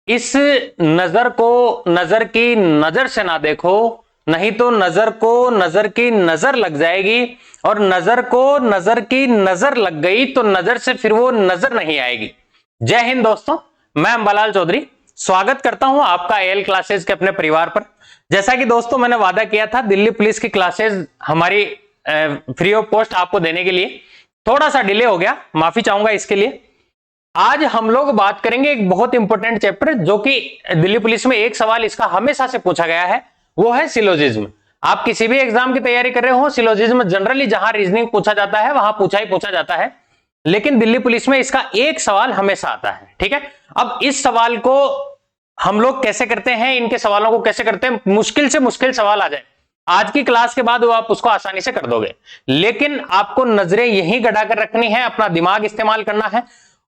इस नजर को नजर की नजर से ना देखो, नहीं तो नजर को नजर की नजर लग जाएगी, और नजर को नजर की नजर लग गई तो नजर से फिर वो नजर नहीं आएगी। जय हिंद दोस्तों, मैं अंबालाल चौधरी स्वागत करता हूं आपका एल क्लासेस के अपने परिवार पर। जैसा कि दोस्तों मैंने वादा किया था दिल्ली पुलिस की क्लासेस हमारी फ्री ऑफ कॉस्ट आपको देने के लिए, थोड़ा सा डिले हो गया, माफी चाहूंगा इसके लिए। आज हम लोग बात करेंगे एक बहुत इंपॉर्टेंट चैप्टर जो कि दिल्ली पुलिस में एक सवाल इसका हमेशा से पूछा गया है, वो है सिलोजिज्म। आप किसी भी एग्जाम की तैयारी कर रहे हो, सिलोजिज्म जनरली जहां रीजनिंग पूछा जाता है वहां पूछा जाता है, लेकिन दिल्ली पुलिस में इसका एक सवाल हमेशा आता है। ठीक है, अब इस सवाल को हम लोग कैसे करते हैं, इनके सवालों को कैसे करते हैं, मुश्किल से मुश्किल सवाल आ जाए आज की क्लास के बाद वो आप उसको आसानी से कर दोगे, लेकिन आपको नजरें यहीं गड़ा कर रखनी है, अपना दिमाग इस्तेमाल करना है।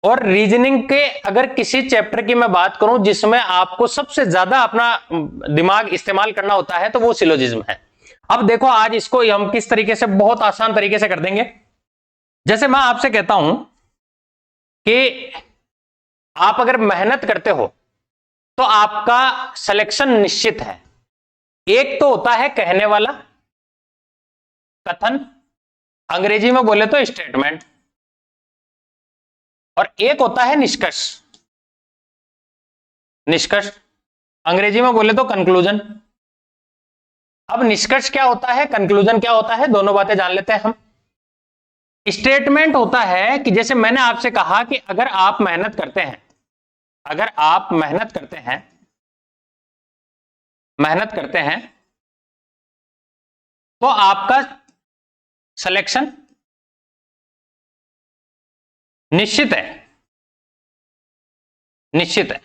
और रीजनिंग के अगर किसी चैप्टर की मैं बात करूं जिसमें आपको सबसे ज्यादा अपना दिमाग इस्तेमाल करना होता है तो वो सिलोजिज्म है। अब देखो आज इसको हम किस तरीके से बहुत आसान तरीके से कर देंगे। जैसे मैं आपसे कहता हूं कि आप अगर मेहनत करते हो तो आपका सिलेक्शन निश्चित है। एक तो होता है कहने वाला, कथन, अंग्रेजी में बोले तो स्टेटमेंट, और एक होता है निष्कर्ष। निष्कर्ष अंग्रेजी में बोले तो कंक्लूजन। अब निष्कर्ष क्या होता है, कंक्लूजन क्या होता है, दोनों बातें जान लेते हैं हम। स्टेटमेंट होता है कि जैसे मैंने आपसे कहा कि अगर आप मेहनत करते हैं, अगर आप मेहनत करते हैं तो आपका सिलेक्शन निश्चित है, निश्चित है।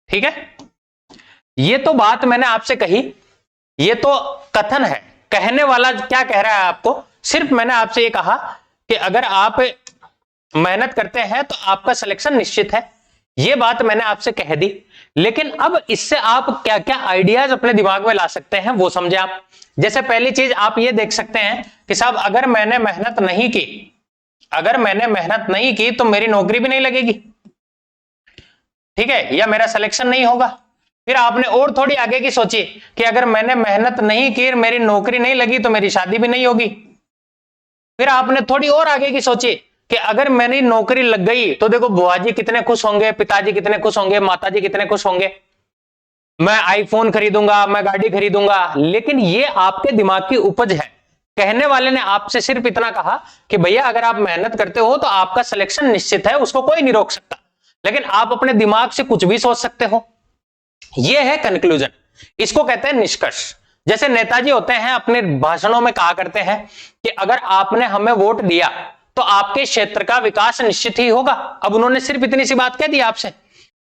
ठीक है, ये तो बात मैंने आपसे कही, ये तो कथन है। कहने वाला क्या कह रहा है आपको, सिर्फ मैंने आपसे ये कहा कि अगर आप मेहनत करते हैं तो आपका सिलेक्शन निश्चित है, ये बात मैंने आपसे कह दी। लेकिन अब इससे आप क्या क्या आइडियाज अपने दिमाग में ला सकते हैं वो समझे आप। जैसे पहली चीज आप ये देख सकते हैं कि साहब अगर मैंने मेहनत नहीं की, अगर मैंने मेहनत नहीं की तो मेरी नौकरी भी नहीं लगेगी, ठीक है, या मेरा सिलेक्शन नहीं होगा। फिर आपने और थोड़ी आगे की सोची कि अगर मैंने मेहनत नहीं की, मेरी नौकरी नहीं लगी तो मेरी शादी भी नहीं होगी। फिर आपने थोड़ी और आगे की सोची कि अगर मेरी नौकरी लग गई तो देखो बुआ जी कितने खुश होंगे, पिताजी कितने खुश होंगे, माताजी कितने खुश होंगे, मैं आईफोन खरीदूंगा, मैं गाड़ी खरीदूंगा। लेकिन ये आपके दिमाग की उपज है। कहने वाले ने आपसे सिर्फ इतना कहा कि भैया अगर आप मेहनत करते हो तो आपका सिलेक्शन निश्चित है, उसको कोई नहीं रोक सकता, लेकिन आप अपने दिमाग से कुछ भी सोच सकते हो। यह है कंक्लूजन, इसको कहते हैं निष्कर्ष। जैसे नेताजी होते हैं अपने भाषणों में कहा करते हैं कि अगर आपने हमें वोट दिया तो आपके क्षेत्र का विकास निश्चित ही होगा। अब उन्होंने सिर्फ इतनी सी बात कह दी आपसे,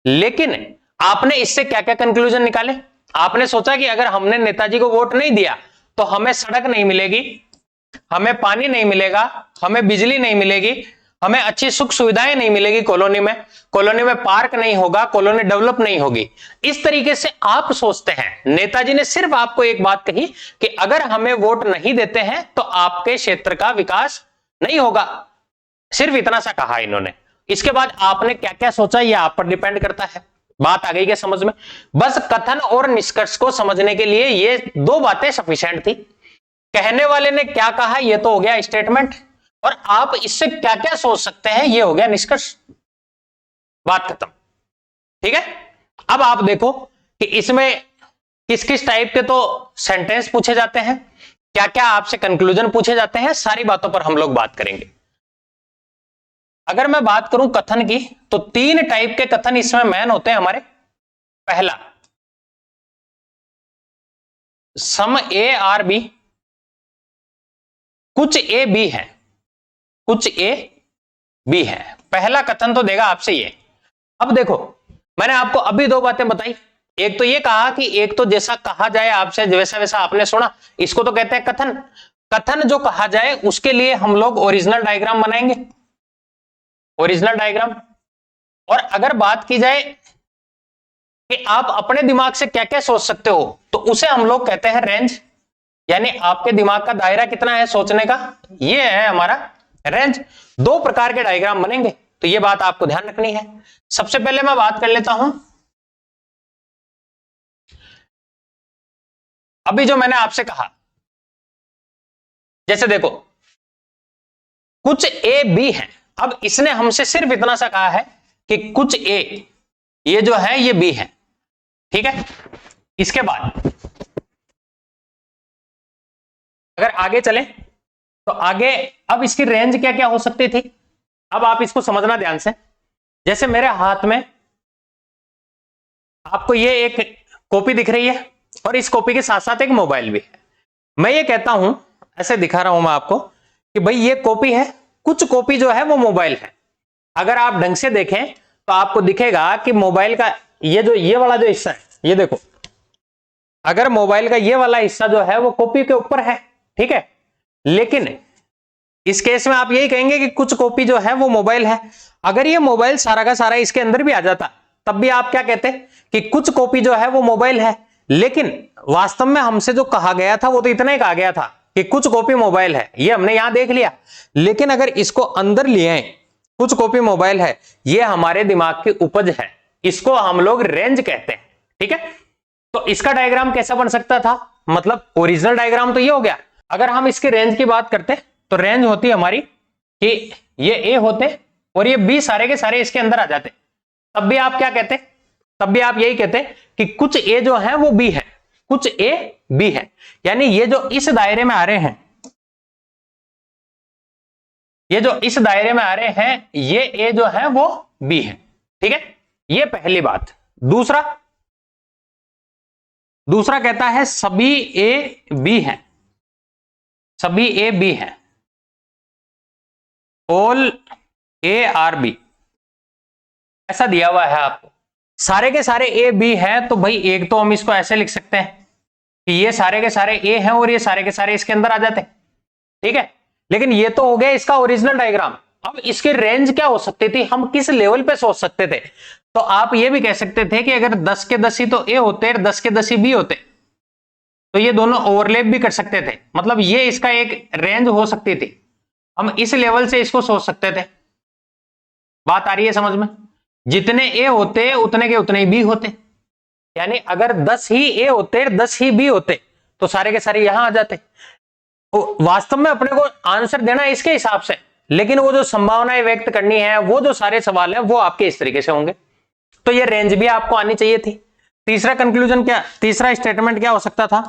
लेकिन आपने इससे क्या क्या कंक्लूजन निकाले। आपने सोचा कि अगर हमने नेताजी को वोट नहीं दिया तो हमें सड़क नहीं मिलेगी, हमें पानी नहीं मिलेगा, हमें बिजली नहीं मिलेगी, हमें अच्छी सुख सुविधाएं नहीं मिलेगी, कॉलोनी में पार्क नहीं होगा, कॉलोनी डेवलप नहीं होगी। इस तरीके से आप सोचते हैं। नेताजी ने सिर्फ आपको एक बात कही कि अगर हमें वोट नहीं देते हैं तो आपके क्षेत्र का विकास नहीं होगा, सिर्फ इतना सा कहा इन्होंने। इसके बाद आपने क्या क्या सोचा यह आप पर डिपेंड करता है। बात आ गई क्या समझ में? बस कथन और निष्कर्ष को समझने के लिए ये दो बातें सफिशिएंट थी। कहने वाले ने क्या कहा यह तो हो गया स्टेटमेंट, और आप इससे क्या क्या सोच सकते हैं यह हो गया निष्कर्ष। बात खत्म। ठीक है, अब आप देखो कि इसमें किस किस टाइप के तो सेंटेंस पूछे जाते हैं, क्या क्या आपसे कंक्लूजन पूछे जाते हैं, सारी बातों पर हम लोग बात करेंगे। अगर मैं बात करूं कथन की तो तीन टाइप के कथन इसमें मेन होते हैं हमारे। पहला, सम ए आर बी, कुछ ए बी है, कुछ ए बी है। पहला कथन तो देगा आपसे ये। अब देखो मैंने आपको अभी दो बातें बताई, एक तो ये कहा कि एक तो जैसा कहा जाए आपसे वैसा वैसा आपने सुना, इसको तो कहते हैं कथन। कथन जो कहा जाए उसके लिए हम लोग ओरिजिनल डायग्राम बनाएंगे, ओरिजिनल डायग्राम। और अगर बात की जाए कि आप अपने दिमाग से क्या क्या सोच सकते हो तो उसे हम लोग कहते हैं रेंज, यानी आपके दिमाग का दायरा कितना है सोचने का, ये है हमारा रेंज। दो प्रकार के डायग्राम बनेंगे, तो ये बात आपको ध्यान रखनी है। सबसे पहले मैं बात कर लेता हूं अभी जो मैंने आपसे कहा, जैसे देखो कुछ ए बी है, अब इसने हमसे सिर्फ इतना सा कहा है कि कुछ ए ये जो है ये बी है, ठीक है। इसके बाद अगर आगे चले तो आगे अब इसकी रेंज क्या क्या हो सकती थी, अब आप इसको समझना ध्यान से। जैसे मेरे हाथ में आपको ये एक कॉपी दिख रही है और इस कॉपी के साथ साथ एक मोबाइल भी है। मैं ये कहता हूं, ऐसे दिखा रहा हूं मैं आपको कि भाई ये कॉपी है, कुछ कॉपी जो है वो मोबाइल है। अगर आप ढंग से देखें तो आपको दिखेगा कि मोबाइल का ये वाला जो हिस्सा है, ये देखो, अगर मोबाइल का ये वाला हिस्सा जो है वो कॉपी के ऊपर है, ठीक है। लेकिन इस केस में आप यही कहेंगे कि कुछ कॉपी जो है वो मोबाइल है। अगर ये मोबाइल सारा का सारा इसके अंदर भी आ जाता तब भी आप क्या कहते कि कुछ कॉपी जो है वो मोबाइल है। लेकिन वास्तव में हमसे जो कहा गया था वो तो इतना ही कहा गया था कि कुछ कॉपी मोबाइल है, ये हमने यहां देख लिया। लेकिन अगर इसको अंदर लिए आए, कुछ कॉपी मोबाइल है, ये हमारे दिमाग की उपज है, इसको हम लोग रेंज कहते हैं, ठीक है। तो इसका डायग्राम कैसा बन सकता था, मतलब ओरिजिनल डायग्राम तो ये हो गया। अगर हम इसकी रेंज की बात करते तो रेंज होती हमारी कि ये ए होते और ये बी सारे के सारे इसके अंदर आ जाते, तब भी आप क्या कहते, तब भी आप यही कहते कि कुछ ए जो है वो बी है, कुछ ए बी है। यानी ये जो इस दायरे में आ रहे हैं, ये जो इस दायरे में आ रहे हैं, ये ए जो है वो बी है, ठीक है। ये पहली बात। दूसरा कहता है सभी ए बी है, सभी ए बी है, ऑल ए आर बी, ऐसा दिया हुआ है आपको। सारे के सारे ए बी है तो भाई एक तो हम इसको ऐसे लिख सकते हैं कि ये सारे के सारे ए हैं और ये सारे के सारे इसके अंदर आ जाते हैं, ठीक है। लेकिन ये तो हो गया इसका ओरिजिनल डायग्राम। अब इसकी रेंज क्या हो सकती थी, हम किस लेवल पे सोच सकते थे। तो आप ये भी कह सकते थे कि अगर 10 के 10 ही तो ए होते और 10 के 10 ही बी होते तो ये दोनों ओवरलैप भी कर सकते थे, मतलब ये इसका एक रेंज हो सकती थी। हम इस लेवल से इसको सोच सकते थे। बात आ रही है समझ में, जितने ए होते उतने के उतने ही बी होते। यानी अगर 10 ही ए होते 10 ही बी होते तो सारे के सारे यहां आ जाते। वास्तव में अपने को आंसर देना है इसके हिसाब से, लेकिन वो जो संभावनाएं व्यक्त करनी है, वो जो सारे सवाल हैं वो आपके इस तरीके से होंगे। तो ये रेंज भी आपको आनी चाहिए थी। तीसरा कंक्लूजन क्या, तीसरा स्टेटमेंट क्या हो सकता था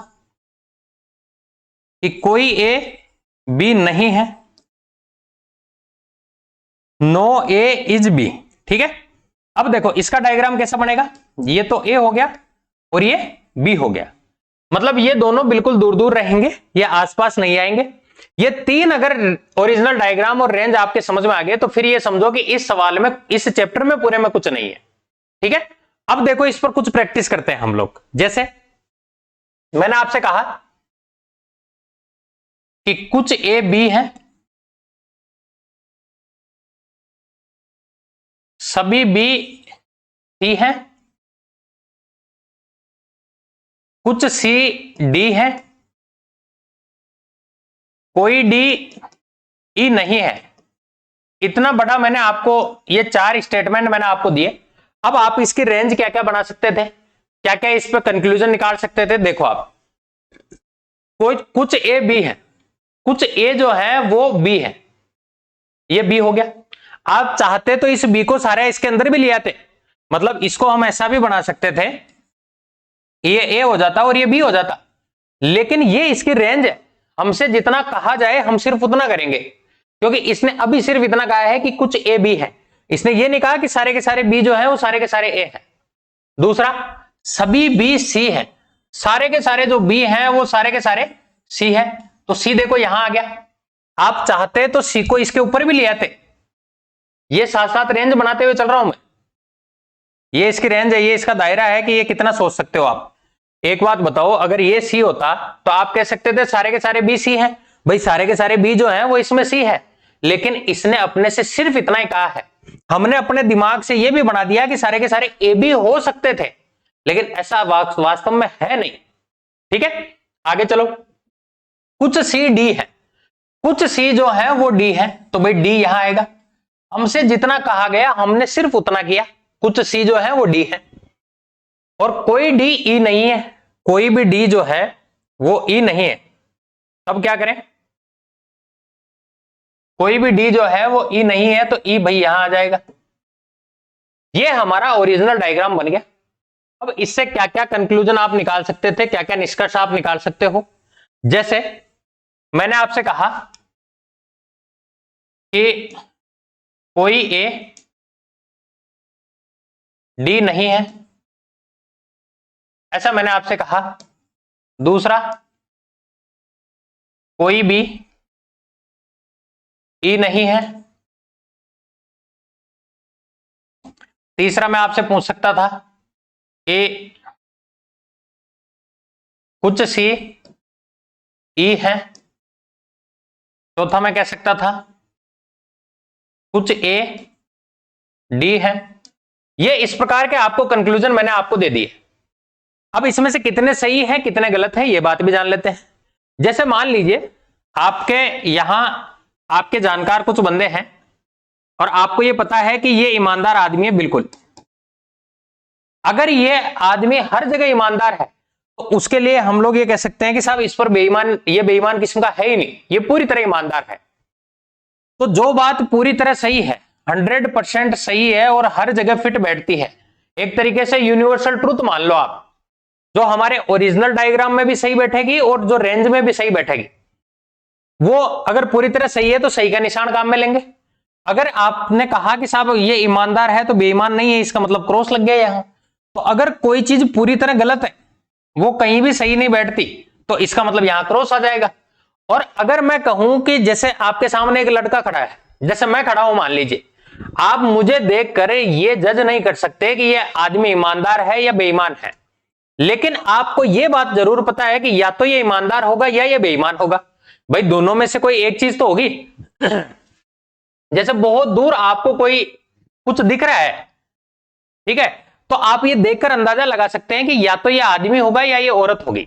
कि कोई ए बी नहीं है, नो ए इज बी, ठीक है। अब देखो इसका डायग्राम कैसा बनेगा, ये तो ए हो गया और ये बी हो गया, मतलब ये दोनों बिल्कुल दूर दूर रहेंगे, ये आसपास नहीं आएंगे। ये तीन अगर ओरिजिनल डायग्राम और रेंज आपके समझ में आ गए तो फिर ये समझो कि इस सवाल में, इस चैप्टर में पूरे में कुछ नहीं है, ठीक है। अब देखो इस पर कुछ प्रैक्टिस करते हैं हम लोग। जैसे मैंने आपसे कहा कि कुछ ए बी है, सभी बी सी है, कुछ सी डी है, कोई डी ई नहीं है। इतना बड़ा मैंने आपको, ये 4 स्टेटमेंट मैंने आपको दिए। अब आप इसकी रेंज क्या क्या बना सकते थे, क्या क्या इस पर कंक्लूजन निकाल सकते थे। देखो आप, कोई कुछ ए बी है, कुछ ए जो है वो बी है, ये बी हो गया। आप चाहते तो इस बी को सारा इसके अंदर भी ले आते, मतलब इसको हम ऐसा भी बना सकते थे, ये ए हो जाता और ये बी हो जाता। लेकिन ये इसकी रेंज है, हमसे जितना कहा जाए हम सिर्फ उतना करेंगे, क्योंकि इसने अभी सिर्फ इतना कहा है कि कुछ ए बी है। इसने ये नहीं कहा कि सारे के सारे बी जो है वो सारे के सारे ए है। दूसरा, सभी बी सी है, सारे के सारे जो बी हैं वो सारे के सारे सी है, तो सी देखो यहां आ गया। आप चाहते तो सी को इसके ऊपर भी ले आते, ये साथ साथ रेंज बनाते हुए चल रहा हूं मैं। ये इसकी रेंज है, ये इसका दायरा है कि ये कितना सोच सकते हो आप। एक बात बताओ, अगर ये सी होता तो आप कह सकते थे सारे के सारे बी सी हैं, भाई सारे के सारे बी जो हैं वो इसमें सी है। लेकिन इसने अपने से सिर्फ इतना ही कहा है, हमने अपने दिमाग से ये भी बना दिया कि सारे के सारे ए बी हो सकते थे, लेकिन ऐसा वास्तव में है नहीं, ठीक है। आगे चलो, कुछ सी डी है, कुछ सी जो है वो डी है, तो भाई डी यहां आएगा। हमसे जितना कहा गया हमने सिर्फ उतना किया, कुछ सी जो है वो डी है। और कोई डी ई नहीं है, कोई भी डी जो है वो ई नहीं है, तब क्या करें? कोई भी डी जो है वो ई नहीं है तो ई भाई यहां आ जाएगा। ये हमारा ओरिजिनल डायग्राम बन गया। अब इससे क्या क्या कंक्लूजन आप निकाल सकते थे, क्या क्या निष्कर्ष आप निकाल सकते हो? जैसे मैंने आपसे कहा कि कोई ए डी नहीं है, ऐसा मैंने आपसे कहा। दूसरा, कोई भी ई नहीं है। तीसरा मैं आपसे पूछ सकता था कि कुछ सी ई है। चौथा मैं कह सकता था कुछ ए डी है। ये इस प्रकार के आपको कंक्लूजन मैंने आपको दे दिए। अब इसमें से कितने सही हैं कितने गलत हैं ये बात भी जान लेते हैं। जैसे मान लीजिए आपके यहां आपके जानकार कुछ बंदे हैं और आपको ये पता है कि ये ईमानदार आदमी है बिल्कुल। अगर ये आदमी हर जगह ईमानदार है तो उसके लिए हम लोग ये कह सकते हैं कि साहब इस पर बेईमान, ये बेईमान किस्म का है ही नहीं, ये पूरी तरह ईमानदार है। तो जो बात पूरी तरह सही है, 100% सही है और हर जगह फिट बैठती है, एक तरीके से यूनिवर्सल ट्रूथ मान लो आप, जो हमारे ओरिजिनल डायग्राम में भी सही बैठेगी और जो रेंज में भी सही बैठेगी, वो अगर पूरी तरह सही है तो सही का निशान काम में लेंगे। अगर आपने कहा कि साहब ये ईमानदार है तो बेईमान नहीं है, इसका मतलब क्रॉस लग गया यहां। तो अगर कोई चीज पूरी तरह गलत है, वो कहीं भी सही नहीं बैठती, तो इसका मतलब यहां क्रॉस आ जाएगा। और अगर मैं कहूं कि जैसे आपके सामने एक लड़का खड़ा है, जैसे मैं खड़ा हूं मान लीजिए, आप मुझे देखकर ये जज नहीं कर सकते कि ये आदमी ईमानदार है या बेईमान है, लेकिन आपको ये बात जरूर पता है कि या तो ये ईमानदार होगा या ये बेईमान होगा। भाई दोनों में से कोई एक चीज तो होगी। जैसे बहुत दूर आपको कोई कुछ दिख रहा है, ठीक है, तो आप ये देखकर अंदाजा लगा सकते हैं कि या तो ये आदमी होगा या ये औरत होगी,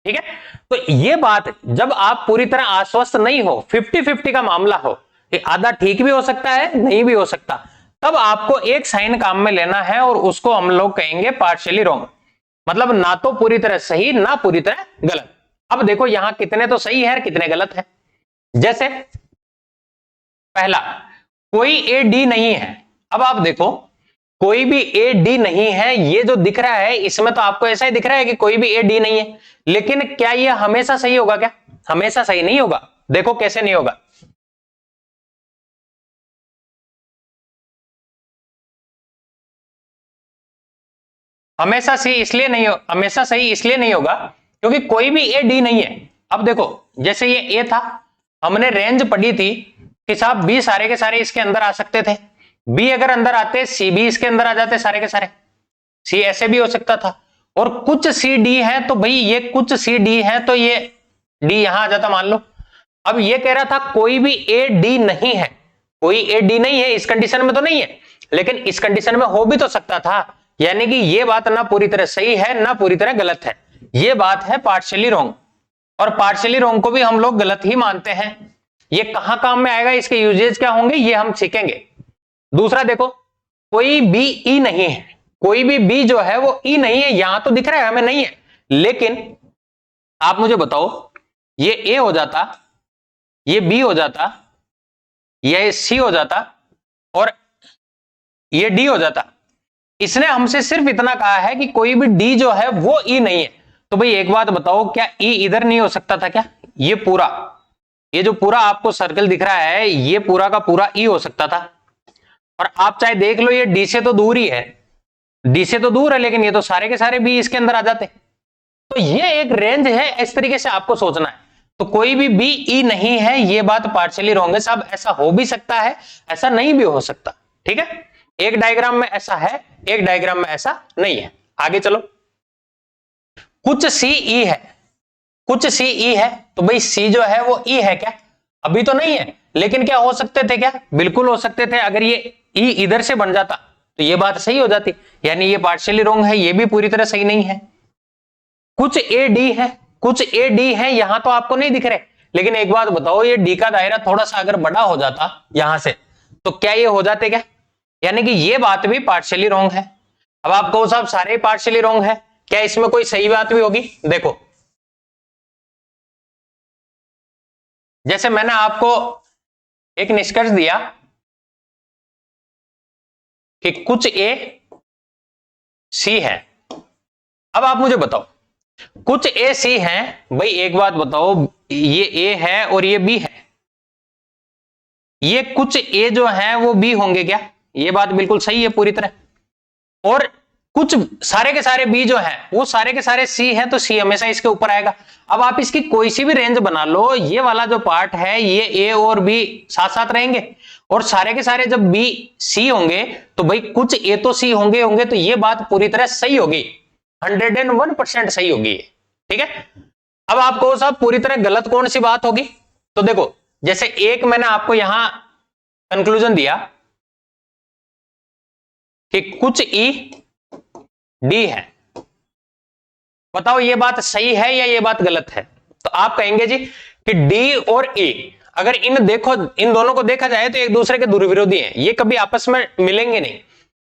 ठीक है। तो ये बात जब आप पूरी तरह आश्वस्त नहीं हो, 50-50 का मामला हो कि आधा ठीक भी हो सकता है नहीं भी हो सकता, तब आपको एक साइन काम में लेना है और उसको हम लोग कहेंगे पार्शियली रॉन्ग, मतलब ना तो पूरी तरह सही ना पूरी तरह गलत। अब देखो यहां कितने तो सही है कितने गलत है। जैसे पहला, कोई ए डी नहीं है। अब आप देखो कोई भी ए डी नहीं है, ये जो दिख रहा है इसमें तो आपको ऐसा ही दिख रहा है कि कोई भी ए डी नहीं है, लेकिन क्या ये हमेशा सही होगा? क्या हमेशा सही नहीं होगा? देखो कैसे नहीं होगा। हमेशा सही इसलिए नहीं हो, हमेशा सही इसलिए नहीं होगा क्योंकि कोई भी ए डी नहीं है। अब देखो जैसे ये ए था, हमने रेंज पढ़ी थी कि साहब बी सारे के सारे इसके अंदर आ सकते थे, बी अगर अंदर आते सी भी इसके अंदर आ जाते सारे के सारे, सी ऐसे भी हो सकता था। और कुछ सी डी है तो भाई ये कुछ सी डी है तो ये डी यहां आ जाता मान लो। अब ये कह रहा था कोई भी ए डी नहीं है, कोई ए डी नहीं है, इस कंडीशन में तो नहीं है, लेकिन इस कंडीशन में हो भी तो सकता था। यानी कि ये बात ना पूरी तरह सही है ना पूरी तरह गलत है, ये बात है पार्शियली रॉन्ग। और पार्शियली रॉन्ग को भी हम लोग गलत ही मानते हैं। ये कहां काम में आएगा, इसके यूजेज क्या होंगे ये हम सीखेंगे। दूसरा देखो, कोई बी ई नहीं है, कोई भी बी जो है वो ई नहीं है, यहां तो दिख रहा है हमें नहीं है, लेकिन आप मुझे बताओ ये ए हो जाता, ये बी हो जाता, ये सी हो जाता और ये डी हो जाता। इसने हमसे सिर्फ इतना कहा है कि कोई भी डी जो है वो ई नहीं है। तो भाई एक बात बताओ, क्या ई इधर नहीं हो सकता था? क्या ये पूरा, ये जो पूरा आपको सर्कल दिख रहा है ये पूरा का पूरा ई हो सकता था? और आप चाहे देख लो ये डी से तो दूर ही है, डी से तो दूर है, लेकिन ये तो सारे के सारे बी इसके अंदर आ जाते। तो ये एक रेंज है, इस तरीके से आपको सोचना है। तो कोई भी बी ई नहीं है, ये बात पार्शियली रॉन्ग है साहब। ऐसा हो भी सकता है, ऐसा नहीं भी हो सकता, ठीक है। एक डायग्राम में ऐसा है, एक डायग्राम में ऐसा नहीं है। आगे चलो, कुछ सी ई है, कुछ सी ई है, तो भाई सी जो है वो ई है क्या? अभी तो नहीं है, लेकिन क्या हो सकते थे? क्या बिल्कुल हो सकते थे। अगर ये ई इधर से बन जाता तो ये बात सही हो जाती, यानी ये पार्शियली रॉन्ग है, ये भी पूरी तरह सही नहीं है। कुछ ए डी है, कुछ ए डी है, यहां तो आपको नहीं दिख रहे, लेकिन एक बात बताओ ये डी का दायरा थोड़ा सा अगर बड़ा हो जाता यहां से, तो क्या ये हो जाते? क्या यानी कि ये बात भी पार्शियली रॉन्ग है। अब आप कहो साहब सारे पार्शियली रॉन्ग है, क्या इसमें कोई सही बात भी होगी? देखो जैसे मैंने आपको एक निष्कर्ष दिया कि कुछ ए सी है। अब आप मुझे बताओ, कुछ ए सी है, भाई एक बात बताओ, ये ए है और ये बी है, ये कुछ ए जो है वो बी होंगे क्या? ये बात बिल्कुल सही है पूरी तरह। और कुछ सारे के सारे बी जो है वो सारे के सारे सी है, तो सी हमेशा इसके ऊपर आएगा। अब आप इसकी कोई सी भी रेंज बना लो, ये वाला जो पार्ट है ये ए और बी साथ साथ रहेंगे, और सारे के सारे जब बी सी होंगे तो भाई कुछ ए तो सी होंगे, तो ये बात पूरी तरह सही होगी, 101% सही होगी, ठीक है। अब आपको साहब पूरी तरह गलत कौन सी बात होगी? तो देखो, जैसे एक मैंने आपको यहां कंक्लूजन दिया कि कुछ ई डी है, बताओ ये बात सही है या ये बात गलत है? तो आप कहेंगे जी कि डी और ए, अगर इन दोनों को देखा जाए तो एक दूसरे के दुर्विरोधी हैं, ये कभी आपस में मिलेंगे नहीं।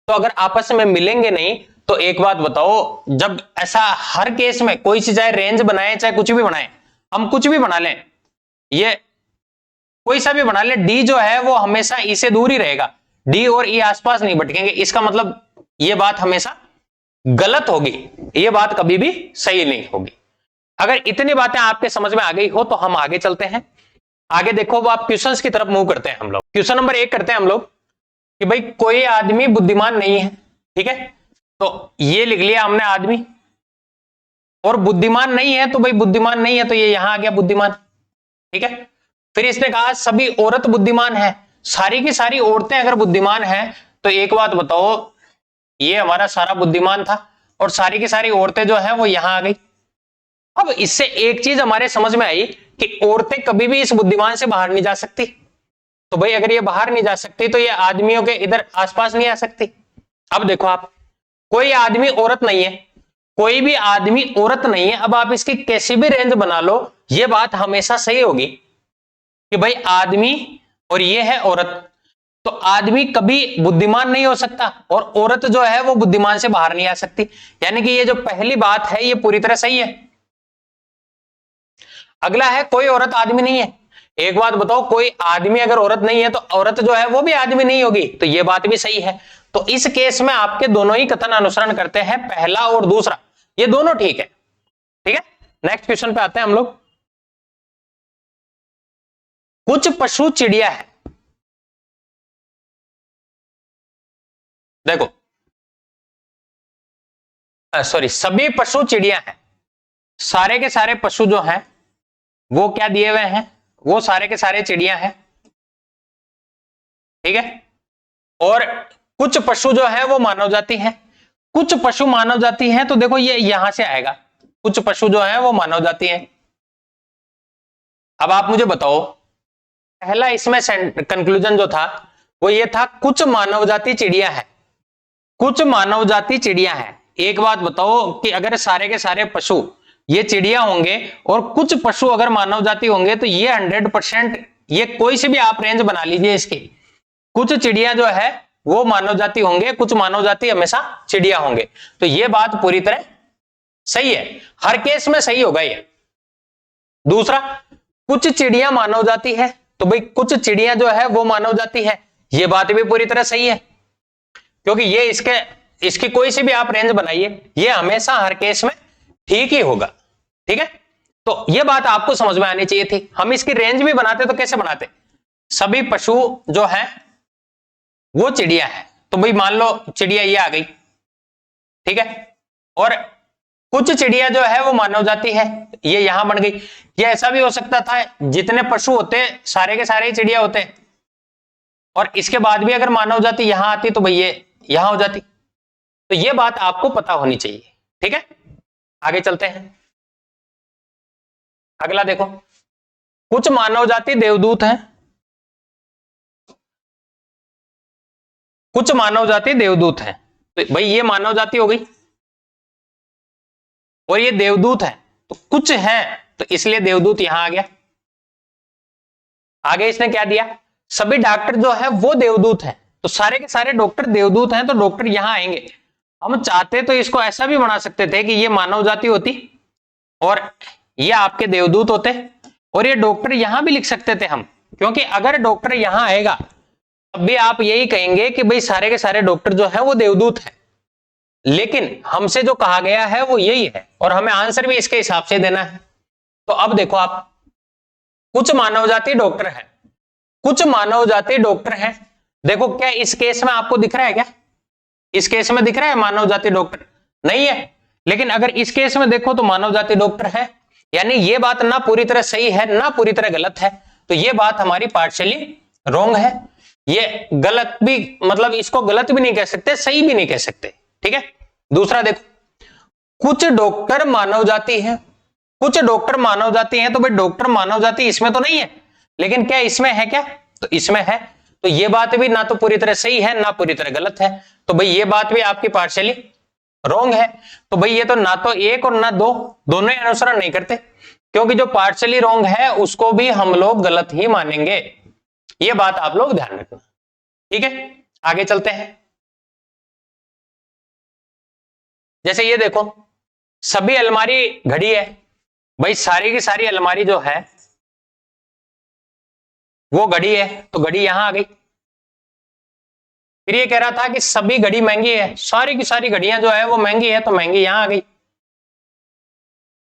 तो अगर आपस में मिलेंगे नहीं तो एक बात बताओ, जब ऐसा हर केस में कोई सी चाहे रेंज बनाए चाहे कुछ भी बनाए, हम कुछ भी बना लें, ये कोई सा भी बना ले, डी जो है वो हमेशा ई से दूर ही रहेगा, डी और ई आसपास नहीं भटकेंगे। इसका मतलब ये बात हमेशा गलत होगी, ये बात कभी भी सही नहीं होगी। अगर इतनी बातें आपके समझ में आ गई हो तो हम आगे चलते हैं। आगे देखो, वो आप क्वेश्चंस की तरफ मूव करते हैं हम लोग। क्वेश्चन नंबर 1 करते हैं हम लोग कि भाई कोई आदमी बुद्धिमान नहीं है, ठीक है, तो ये लिख लिया हमने आदमी, और बुद्धिमान नहीं है, तो भाई बुद्धिमान नहीं है तो ये यहां आ गया बुद्धिमान, ठीक है। फिर इसने कहा सभी औरत बुद्धिमान है, सारी की सारी औरतें अगर बुद्धिमान हैं तो एक बात बताओ, ये हमारा सारा बुद्धिमान था और सारी की सारी औरतें जो है वो यहां आ गई। अब इससे एक चीज हमारे समझ में आई कि औरतें कभी भी इस बुद्धिमान से बाहर नहीं जा सकती, तो भाई अगर ये बाहर नहीं जा सकती तो ये आदमियों के इधर आसपास नहीं आ सकती। अब देखो आप, कोई आदमी औरत नहीं है, कोई भी आदमी औरत नहीं है, अब आप इसकी कैसी भी रेंज बना लो, ये बात हमेशा सही होगी कि भाई आदमी और ये है औरत, तो आदमी कभी बुद्धिमान नहीं हो सकता और औरत जो है वो बुद्धिमान से बाहर नहीं आ सकती। यानी कि ये जो पहली बात है ये पूरी तरह सही है। अगला है कोई औरत आदमी नहीं है। एक बात बताओ, कोई आदमी अगर औरत नहीं है तो औरत जो है वो भी आदमी नहीं होगी, तो ये बात भी सही है। तो इस केस में आपके दोनों ही कथन अनुसरण करते हैं, पहला और दूसरा, ये दोनों ठीक है, ठीक है। नेक्स्ट क्वेश्चन पे आते हैं हम लोग। कुछ पशु चिड़िया है, देखो सॉरी, सभी पशु चिड़िया हैं, सारे के सारे पशु जो हैं वो क्या दिए हुए हैं, वो सारे के सारे चिड़िया हैं, ठीक है। और कुछ पशु जो है वो मानव जाति है, कुछ पशु मानव जाति है, तो देखो ये यहां से आएगा, कुछ पशु जो है वो मानव जाति है। अब आप मुझे बताओ, पहला इसमें कंक्लूजन जो था वो ये था कुछ मानव जाति चिड़िया है, कुछ मानव जाति चिड़िया है। एक बात बताओ कि अगर सारे के सारे पशु ये चिड़िया होंगे और कुछ पशु अगर मानव जाति होंगे तो ये 100%, ये कोई से भी आप रेंज बना लीजिए इसकी, कुछ चिड़िया जो है वो मानव जाति होंगे, कुछ मानव जाति हमेशा चिड़िया होंगे, तो ये बात पूरी तरह सही है, हर केस में सही होगा ये। दूसरा, कुछ चिड़िया मानव जाति है, तो भाई कुछ चिड़िया जो है वो मानव जाति है, ये बात भी पूरी तरह सही है, क्योंकि ये इसकी कोई सी भी आप रेंज बनाइए, ये हमेशा हर केस में ठीक ही होगा, ठीक है। तो ये बात आपको समझ में आनी चाहिए थी। हम इसकी रेंज भी बनाते तो कैसे बनाते, सभी पशु जो है वो चिड़िया है, तो भाई मान लो चिड़िया ये आ गई, ठीक है, और कुछ चिड़िया जो है वो मानव जाति है, ये यहां बन गई। ये ऐसा भी हो सकता था जितने पशु होते सारे के सारे ही चिड़िया होते, और इसके बाद भी अगर मानव जाति यहां आती तो भाई ये यहां हो जाती, तो ये बात आपको पता होनी चाहिए, ठीक है। आगे चलते हैं, अगला देखो, कुछ मानव जाति देवदूत हैं, कुछ मानव जाति देवदूत हैं, तो भाई ये मानव जाति हो गई और ये देवदूत है, तो कुछ है तो इसलिए देवदूत यहां आ गया। आगे इसने क्या दिया, सभी डॉक्टर जो है वो देवदूत हैं, तो सारे के सारे डॉक्टर देवदूत हैं, तो डॉक्टर यहां आएंगे। हम चाहते तो इसको ऐसा भी बना सकते थे कि ये मानव जाति होती और ये आपके देवदूत होते, और ये डॉक्टर यहां भी लिख सकते थे हम, क्योंकि अगर डॉक्टर यहां आएगा तब भी आप यही कहेंगे कि भाई सारे के सारे डॉक्टर जो है वो देवदूत है। लेकिन हमसे जो कहा गया है वो यही है और हमें आंसर भी इसके हिसाब से देना है। तो अब देखो आप, कुछ मानव जाति डॉक्टर है, कुछ मानव जाति डॉक्टर है। देखो क्या इस केस में आपको दिख रहा है क्या? इस केस में दिख रहा है मानव जाति डॉक्टर? नहीं है। लेकिन अगर इस केस में देखो तो मानव जाति डॉक्टर है, यानी ये बात ना पूरी तरह सही है ना पूरी तरह गलत है। तो ये बात हमारी पार्शियली रॉन्ग है। ये गलत भी, मतलब इसको गलत भी नहीं कह सकते, सही भी नहीं कह सकते। ठीक है। दूसरा देखो, कुछ डॉक्टर मानव जाति है, कुछ डॉक्टर मानव जाति है। तो भाई डॉक्टर मानव जाति इसमें तो नहीं है, लेकिन क्या इसमें है क्या? तो इसमें है। तो ये बात भी ना तो पूरी तरह सही है ना पूरी तरह गलत है। तो भाई ये बात भी आपकी पार्शियली रॉन्ग है। तो भाई ये तो ना तो एक और ना दो, दोनों ही अनुसरण नहीं करते, क्योंकि जो पार्शियली रॉन्ग है उसको भी हम लोग गलत ही मानेंगे। ये बात आप लोग ध्यान रखना। ठीक है, आगे चलते हैं। जैसे ये देखो, सभी अलमारी घड़ी है। भाई सारी की सारी अलमारी जो है वो घड़ी है, तो घड़ी यहां आ गई। फिर ये कह रहा था कि सभी घड़ी महंगी है, सारी की सारी घड़ियां जो है वो महंगी है, तो महंगी यहां आ गई।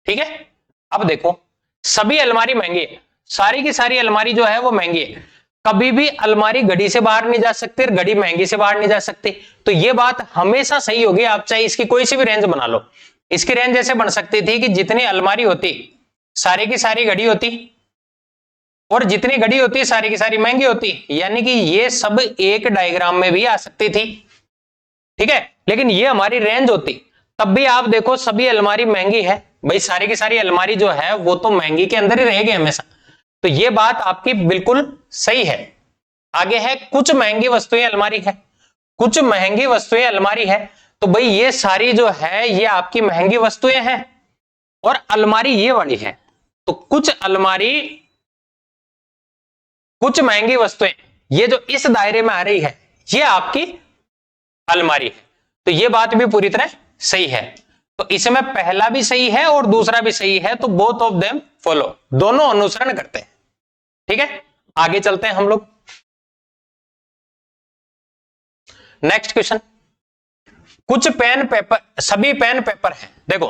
ठीक है। अब देखो, सभी अलमारी महंगी है, सारी की सारी अलमारी जो है वो महंगी है। कभी भी अलमारी घड़ी से बाहर नहीं जा सकती, घड़ी महंगी से बाहर नहीं जा सकती। तो ये बात हमेशा सही होगी। आप चाहे इसकी कोई सी भी रेंज बना लो। इसकी रेंज ऐसे बन सकती थी कि जितनी अलमारी होती सारी की सारी घड़ी होती, और जितनी घड़ी होती सारी की सारी महंगी होती, यानी कि ये सब एक डायग्राम में भी आ सकती थी। ठीक है। लेकिन ये हमारी रेंज होती, तब भी आप देखो सभी अलमारी महंगी है। भाई सारी की सारी अलमारी जो है वो तो महंगी के अंदर ही रहेगी हमेशा। तो ये बात आपकी बिल्कुल सही है। आगे है, कुछ महंगी वस्तुएं अलमारी है, कुछ महंगी वस्तुएं अलमारी है। तो भाई ये सारी जो है ये आपकी महंगी वस्तुएं हैं, और अलमारी ये वाली है। तो कुछ अलमारी, कुछ महंगी वस्तुएं, ये जो इस दायरे में आ रही है ये आपकी अलमारी है। तो ये बात भी पूरी तरह सही है। तो इसमें पहला भी सही है और दूसरा भी सही है, तो बोथ ऑफ देम फॉलो, दोनों अनुसरण करते हैं। ठीक है, आगे चलते हैं हम लोग। नेक्स्ट क्वेश्चन, कुछ पेन पेपर, सभी पेन पेपर हैं। देखो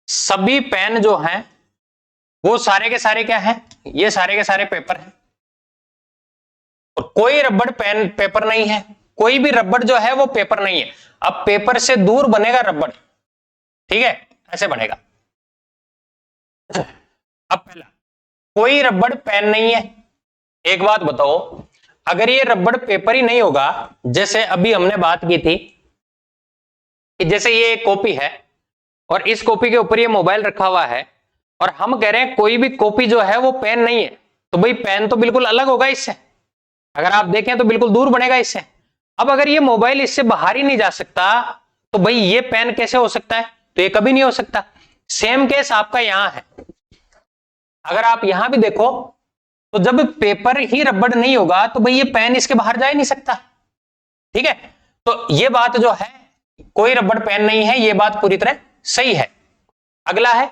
सभी पेन जो हैं वो सारे के सारे क्या हैं? ये सारे के सारे पेपर हैं, और कोई रबड़ पेन पेपर नहीं है। कोई भी रबड़ जो है वो पेपर नहीं है। अब पेपर से दूर बनेगा रबड़, ठीक है, ऐसे बनेगा। अब पहला, कोई रबड़ पेन नहीं है। एक बात बताओ, अगर ये रबड़ पेपर ही नहीं होगा, जैसे अभी हमने बात की थी कि जैसे ये एक कॉपी है और इस कॉपी के ऊपर ये मोबाइल रखा हुआ है, और हम कह रहे हैं कोई भी कॉपी जो है वो पेन नहीं है, तो भाई पेन तो बिल्कुल अलग होगा इससे। अगर आप देखें तो बिल्कुल दूर बनेगा इससे। अब अगर ये मोबाइल इससे बाहर ही नहीं जा सकता, तो भाई ये पेन कैसे हो सकता है? तो ये कभी नहीं हो सकता। सेम केस आपका यहां है। अगर आप यहां भी देखो तो जब पेपर ही रबड़ नहीं होगा तो भाई ये पेन इसके बाहर जा ही नहीं सकता। ठीक है, तो ये बात जो है कोई रबड़ पेन नहीं है, ये बात पूरी तरह सही है। अगला है,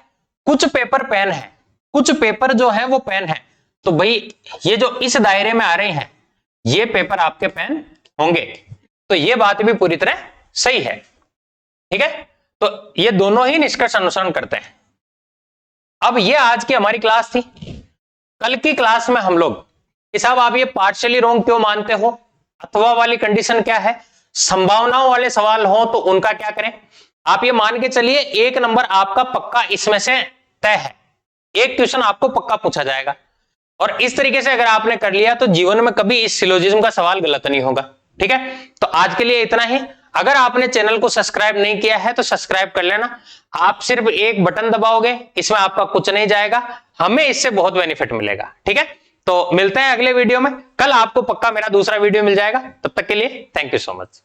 कुछ पेपर पेन है। कुछ पेपर जो है वो पेन है, तो भाई ये जो इस दायरे में आ रहे हैं ये पेपर आपके पेन होंगे, तो ये बात भी पूरी तरह सही है। ठीक है, तो ये दोनों ही निष्कर्ष अनुसरण करते हैं। अब ये आज की हमारी क्लास थी। कल की क्लास में हम लोग कि साहब आप ये पार्शियली रॉन्ग क्यों मानते हो, अथवा वाली कंडीशन क्या है, संभावनाओं वाले सवाल हो तो उनका क्या करें। आप ये मान के चलिए 1 नंबर आपका पक्का इसमें से तय है, एक क्वेश्चन आपको पक्का पूछा जाएगा। और इस तरीके से अगर आपने कर लिया तो जीवन में कभी इस सिलोजिज्म का सवाल गलत नहीं होगा। ठीक है, तो आज के लिए इतना ही। अगर आपने चैनल को सब्सक्राइब नहीं किया है तो सब्सक्राइब कर लेना। आप सिर्फ एक बटन दबाओगे, इसमें आपका कुछ नहीं जाएगा, हमें इससे बहुत बेनिफिट मिलेगा। ठीक है, तो मिलते हैं अगले वीडियो में। कल आपको पक्का मेरा दूसरा वीडियो मिल जाएगा। तब तक के लिए थैंक यू सो मच।